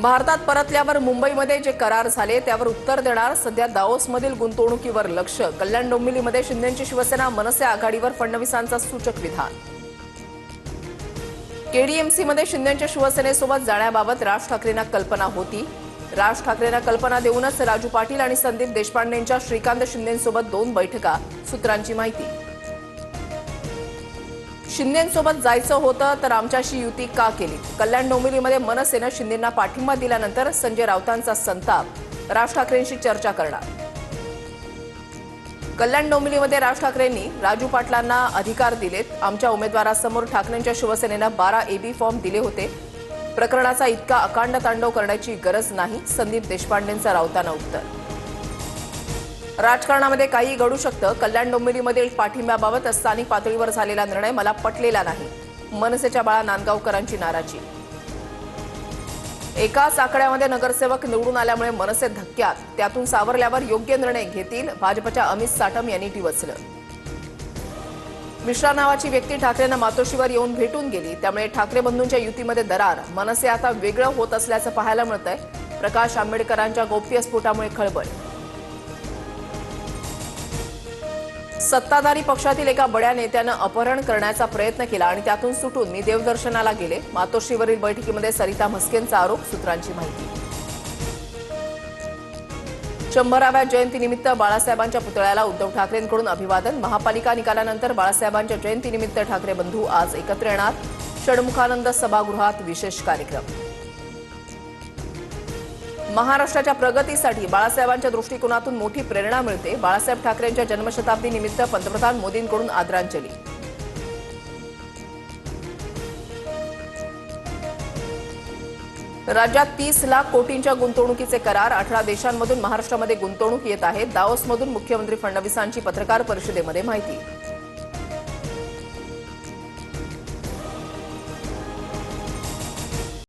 भारतात परतल्यावर मुंबईमध्ये जे करार झाले त्यावर उत्तर देणार. सध्या दाओसमधील गुंतवणुकीवर लक्ष. कल्याण डोंबिवलीमध्ये शिंदेची शिवसेना, मनसे आघाडीवर फडणवीसांचा सूचक विधान. केडीएमसीमध्ये शिंदेच्या शिवसेनेसोबत जाण्याबाबत राज ठाकरेंना कल्पना होती. राज ठाकरेंना कल्पना देऊनच राजू पाटील आणि संदीप देशपांडेंच्या श्रीकांत शिंदेसोबत 2 बैठका. सूत्रांची माहिती. शिंदेसोबत जायचं होतं तर आमच्याशी युती का केली? कल्याण डोंबिवलीमध्ये मनसेनं शिंदेंना पाठिंबा दिल्यानंतर संजय राऊतांचा संताप. राज ठाकरेंशी चर्चा करणार. कल्याण डोंबिवलीमध्ये राज ठाकरेंनी राजू पाटलांना अधिकार दिलेत. आमच्या उमेदवारासमोर ठाकरेंच्या शिवसेनेनं 12 AB फॉर्म दिले होते. प्रकरणाचा इतका अकांड तांडव करण्याची गरज नाही. संदीप देशपांडेंचा राऊतांना उत्तर. राजकारणामध्ये काही घडू शकतं. कल्याण डोंबिवलीमधील पाठिंब्याबाबत स्थानिक पातळीवर झालेला निर्णय मला पटलेला नाही. मनसेच्या बाळा नांदगावकरांची नाराजी. एकाच आकड्यामध्ये नगरसेवक निवडून आल्यामुळे मनसे धक्क्यात. त्यातून सावरल्यावर योग्य निर्णय घेतील. भाजपच्या अमित साटम यांनी डिवचलं. मिश्रा नावाची व्यक्ती ठाकरेंना मातोश्रीवर येऊन भेटून गेली. त्यामुळे ठाकरे बंधूंच्या युतीमध्ये दरार. मनसे आता वेगळं होत असल्याचं पाहायला मिळतंय. प्रकाश आंबेडकरांच्या गौप्य स्फोटामुळे खळबळ. सत्ताधारी पक्षातील एका बड्या नेत्यानं अपहरण करण्याचा प्रयत्न केला आणि त्यातून सुटून मी देवदर्शनाला गेले. मातोश्रीवरील बैठकीमध्ये सरिता म्हस्केंचा आरोप. सूत्रांची माहिती. 100व्या जयंतीनिमित्त बाळासाहेबांच्या पुतळ्याला उद्धव ठाकरेंकडून अभिवादन. महापालिका निकालानंतर बाळासाहेबांच्या जयंतीनिमित्त ठाकरे बंधू आज एकत्र येणार. षण्मुखानंद सभागृहात विशेष कार्यक्रम. महाराष्ट्राच्या प्रगतीसाठी बाळासाहेबांच्या दृष्टिकोनातून मोठी प्रेरणा मिळते. बाळासाहेब ठाकरेंच्या जन्मशताब्दी निमित्त पंतप्रधान मोदींकडून आदरांजली. राज्यात 30 लाख कोटींच्या गुंतवणुकीचे करार. 18 देशांमधून महाराष्ट्रामध्ये गुंतवणूक येत आहे. दाओसमधून मुख्यमंत्री फडणवीसांची पत्रकार परिषदेमध्ये माहिती.